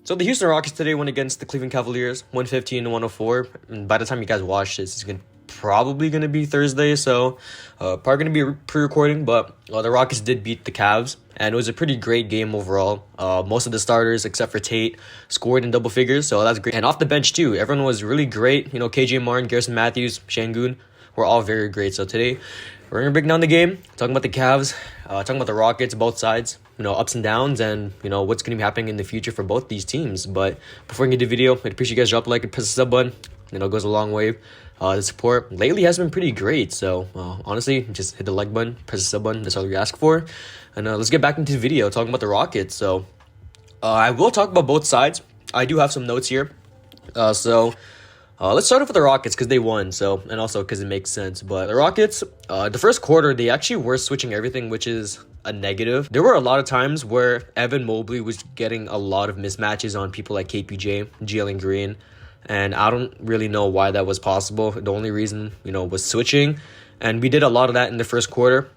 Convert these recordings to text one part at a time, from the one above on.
So the Houston Rockets today went against the Cleveland Cavaliers, 115-104. And by the time you guys watch this, it's probably going to be Thursday, so probably going to be pre-recording. But the Rockets did beat the Cavs, and it was a pretty great game overall. Most of the starters, except for Tate, scored in double figures, so that's great. And off the bench, too, everyone was really great. KJ Martin, Garrison Matthews, Şengün were all very great. So today, we're going to break down the game, talking about the Cavs, talking about the Rockets, both sides, ups and downs, and, what's going to be happening in the future for both these teams. But before we get to the video, I'd appreciate you guys drop a like and press the sub button. It goes a long way. The support lately has been pretty great. So, honestly, just hit the like button, press the sub button. That's all we ask for. And let's get back into the video, talking about the Rockets. So, I will talk about both sides. I do have some notes here. Let's start off with the Rockets because they won, and also because it makes sense. But the Rockets, the first quarter, they actually were switching everything, which is a negative. There were a lot of times where Evan Mobley was getting a lot of mismatches on people like KPJ, Jalen Green, and I don't really know why that was possible. The only reason, was switching, and we did a lot of that in the first quarter.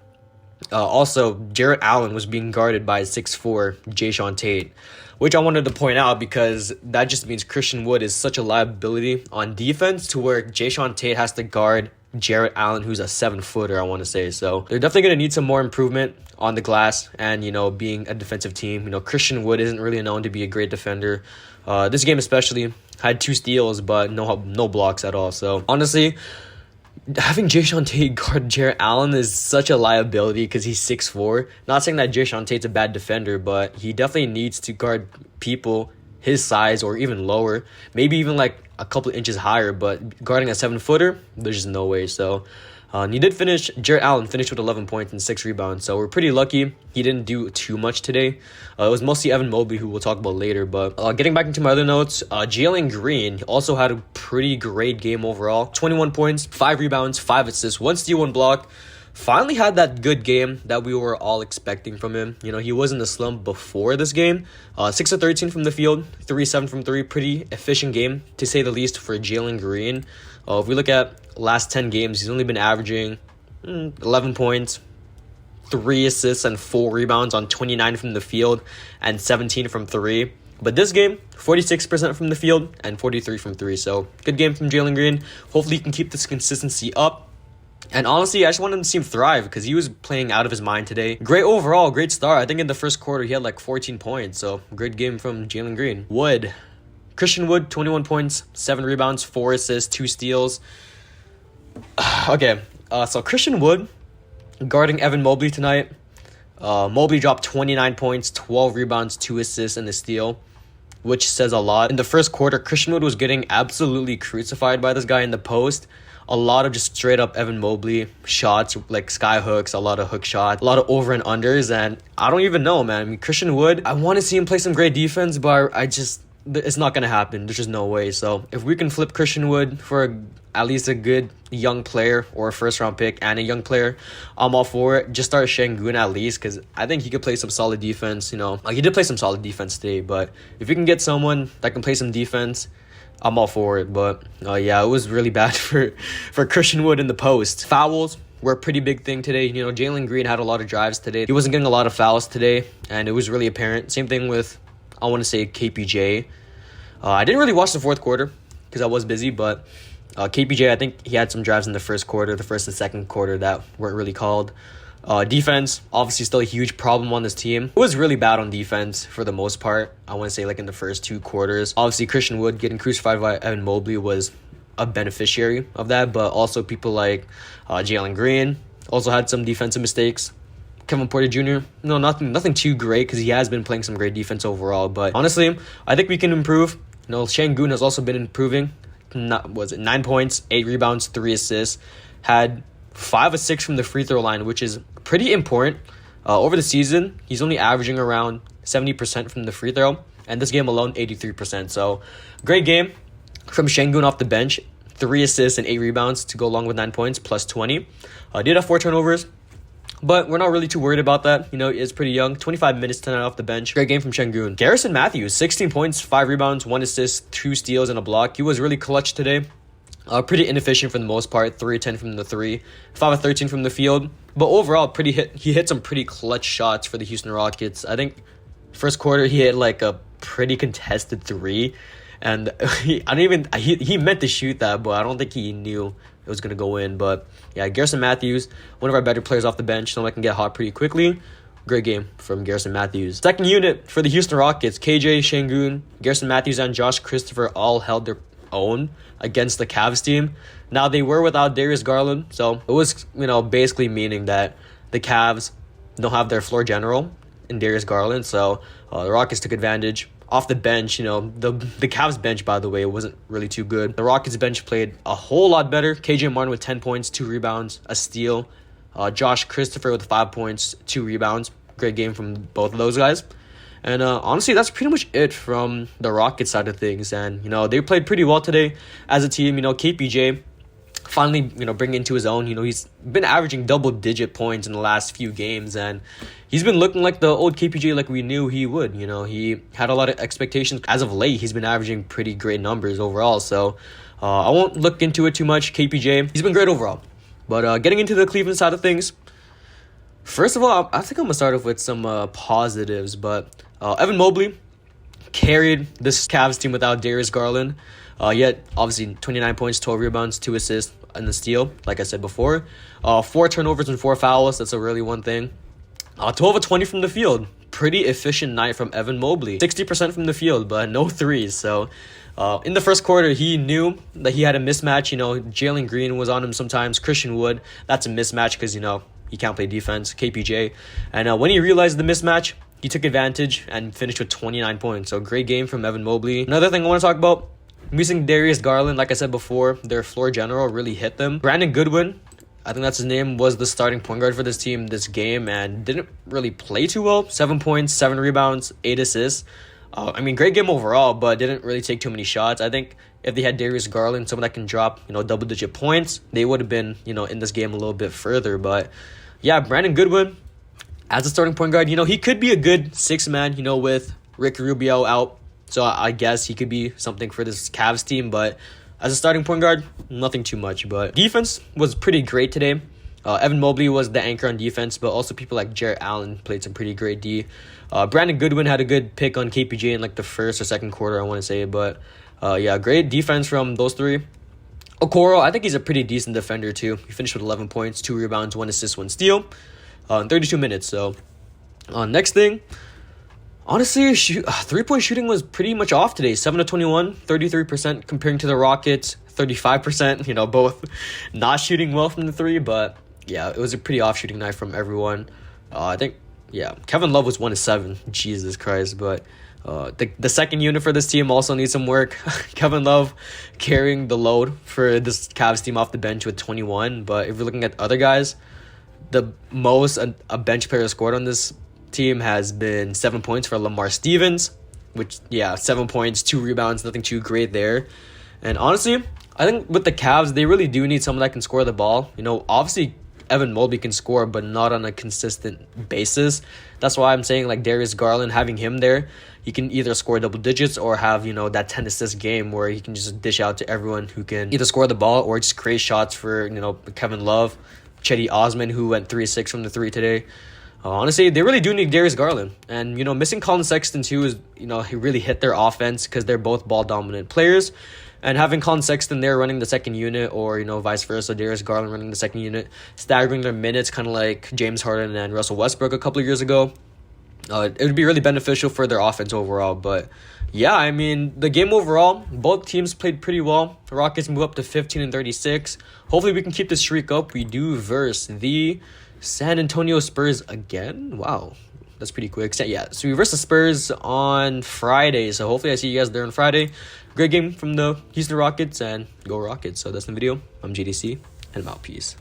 Also, Jarrett Allen was being guarded by 6'4" Jae'sean Tate, which I wanted to point out because that just means Christian Wood is such a liability on defense to where Jae'sean Tate has to guard Jarrett Allen, who's a 7-footer, I want to say. So they're definitely going to need some more improvement on the glass and, being a defensive team. Christian Wood isn't really known to be a great defender. This game especially had 2 steals, but no blocks at all. So honestly, having Jae'sean Tate guard Jarrett Allen is such a liability because he's 6'4". Not saying that Jae'sean Tate's a bad defender, but he definitely needs to guard people his size or even lower, maybe even like a couple inches higher. But guarding a 7-footer, there's just no way. So he did finish. Jarrett Allen finished with 11 points and 6 rebounds. So we're pretty lucky he didn't do too much today. It was mostly Evan Mobley, who we'll talk about later. But getting back into my other notes, Jalen Green also had a pretty great game overall. 21 points, 5 rebounds, 5 assists, 1 steal, 1 block. Finally had that good game that we were all expecting from him. He was in the slump before this game. 6 of 13 from the field, 3-7 from 3. Pretty efficient game, to say the least, for Jalen Green. If we look at last 10 games, he's only been averaging 11 points, 3 assists, and 4 rebounds on 29 from the field and 17 from 3. But this game, 46% from the field and 43 from 3. So good game from Jalen Green. Hopefully he can keep this consistency up. And honestly, I just wanted to see him thrive because he was playing out of his mind today. Great overall, great start. I think in the first quarter, he had like 14 points. So great game from Jalen Green. Christian Wood, 21 points, 7 rebounds, 4 assists, 2 steals. Okay, so Christian Wood guarding Evan Mobley tonight. Mobley dropped 29 points, 12 rebounds, 2 assists, and a steal, which says a lot. In the first quarter, Christian Wood was getting absolutely crucified by this guy in the post. A lot of just straight up Evan Mobley shots, like sky hooks, a lot of hook shots, a lot of over and unders, and I don't even know, man. I mean, Christian Wood, I want to see him play some great defense, but it's not going to happen. There's just no way. So if we can flip Christian Wood for at least a good young player or a first-round pick and a young player, I'm all for it. Just start Şengün at least because I think he could play some solid defense. He did play some solid defense today, but if you can get someone that can play some defense, I'm all for it. But it was really bad for Christian Wood in the post. Fouls were a pretty big thing today. Jalen Green had a lot of drives today. He wasn't getting a lot of fouls today, and it was really apparent. Same thing with, I want to say, KPJ. I didn't really watch the fourth quarter because I was busy, but KPJ, I think he had some drives in the first quarter, the first and second quarter that weren't really called. Defense, obviously still a huge problem on this team. It was really bad on defense for the most part. I want to say like in the first 2 quarters. Obviously, Christian Wood getting crucified by Evan Mobley was a beneficiary of that, but also people like Jalen Green also had some defensive mistakes. Kevin Porter Jr., nothing too great because he has been playing some great defense overall. But honestly, I think we can improve. Şengün has also been improving. 9 points, 8 rebounds, 3 assists. Had 5 of 6 from the free throw line, which is pretty important. Over the season, he's only averaging around 70% from the free throw, and this game alone, 83%. So, great game from Şengün off the bench. 3 assists and 8 rebounds to go along with 9 points, plus 20. Did have 4 turnovers, but we're not really too worried about that. He is pretty young. 25 minutes tonight off the bench. Great game from Şengün. Garrison Matthews, 16 points, 5 rebounds, 1 assist, 2 steals, and a block. He was really clutch today. Pretty inefficient for the most part. 3 of 10 from the 3, 5 of 13 from the field. But overall, he hit some pretty clutch shots for the Houston Rockets. I think first quarter he hit like a pretty contested three. And he meant to shoot that, but I don't think he knew it was going to go in. But yeah, Jae'sean Matthews, one of our better players off the bench, someone that can get hot pretty quickly. Great game from Jae'sean Matthews. Second unit for the Houston Rockets, KJ Şengün, Jae'sean Matthews, and Josh Christopher all held their own against the Cavs team. Now, they were without Darius Garland, so it was, basically meaning that the Cavs don't have their floor general in Darius Garland, so the Rockets took advantage. Off the bench, the Cavs bench, by the way, wasn't really too good. The Rockets bench played a whole lot better. KJ Martin with 10 points, 2 rebounds, a steal. Josh Christopher with 5 points, 2 rebounds. Great game from both of those guys. And honestly, that's pretty much it from the Rockets side of things. And, they played pretty well today as a team. KPJ finally, bringing into his own. He's been averaging double-digit points in the last few games, and he's been looking like the old KPJ like we knew he would. He had a lot of expectations. As of late, he's been averaging pretty great numbers overall, so I won't look into it too much. KPJ, he's been great overall. But getting into the Cleveland side of things, first of all, I think I'm going to start off with some positives, but Evan Mobley carried this Cavs team without Darius Garland. Yet, obviously, 29 points, 12 rebounds, 2 assists, and the steal, like I said before. 4 turnovers and 4 fouls. That's a really one thing. 12 of 20 from the field. Pretty efficient night from Evan Mobley. 60% from the field, but no threes. So, in the first quarter, he knew that he had a mismatch. Jalen Green was on him sometimes. Christian Wood, that's a mismatch because, he can't play defense. KPJ. And when he realized the mismatch, he took advantage and finished with 29 points. So, great game from Evan Mobley. Another thing I want to talk about, missing Darius Garland, like I said before, their floor general really hit them. Brandon Goodwin, I think that's his name, was the starting point guard for this team this game and didn't really play too well. 7 points, 7 rebounds, 8 assists. Great game overall, but didn't really take too many shots. I think if they had Darius Garland, someone that can drop, double-digit points, they would have been, in this game a little bit further. But yeah, Brandon Goodwin, as a starting point guard, he could be a good 6-man, with Rick Rubio out. So I guess he could be something for this Cavs team, but as a starting point guard, nothing too much. But defense was pretty great today. Evan Mobley was the anchor on defense, but also people like Jarrett Allen played some pretty great D. Brandon Goodwin had a good pick on KPJ in the first or second quarter, I want to say. But yeah, great defense from those three. Okoro, I think he's a pretty decent defender too. He finished with 11 points, 2 rebounds, 1 assist, 1 steal in 32 minutes. So next thing. Honestly, three-point shooting was pretty much off today. 7 of 21, 33% comparing to the Rockets, 35%. Both not shooting well from the three, but yeah, it was a pretty off shooting night from everyone. I think, yeah, Kevin Love was 1 of 7. Jesus Christ, but the second unit for this team also needs some work. Kevin Love carrying the load for this Cavs team off the bench with 21, but if you're looking at other guys, the most a bench player scored on this team has been 7 points for Lamar Stevens, which, yeah, 7 points, 2 rebounds, nothing too great there. And honestly, I think with the Cavs, they really do need someone that can score the ball. Obviously, Evan Mobley can score, but not on a consistent basis. That's why I'm saying, Darius Garland, having him there, he can either score double digits or have, that 10 assist game where he can just dish out to everyone who can either score the ball or just create shots for, Kevin Love, Chetty Osman, who went 3-6 from the 3 today. Honestly, they really do need Darius Garland. And, missing Colin Sexton, too, is, he really hit their offense because they're both ball-dominant players. And having Colin Sexton there running the second unit or, vice versa, Darius Garland running the second unit, staggering their minutes kind of like James Harden and Russell Westbrook a couple of years ago, it would be really beneficial for their offense overall. But, yeah, the game overall, both teams played pretty well. The Rockets move up to 15-36. Hopefully we can keep this streak up. We do verse the San Antonio Spurs again. Wow, that's pretty quick. Yeah, so we verse the Spurs on Friday. So hopefully I see you guys there on Friday. Great game from the Houston Rockets, and go Rockets. So that's the video. I'm JDC, and I'm out. Peace.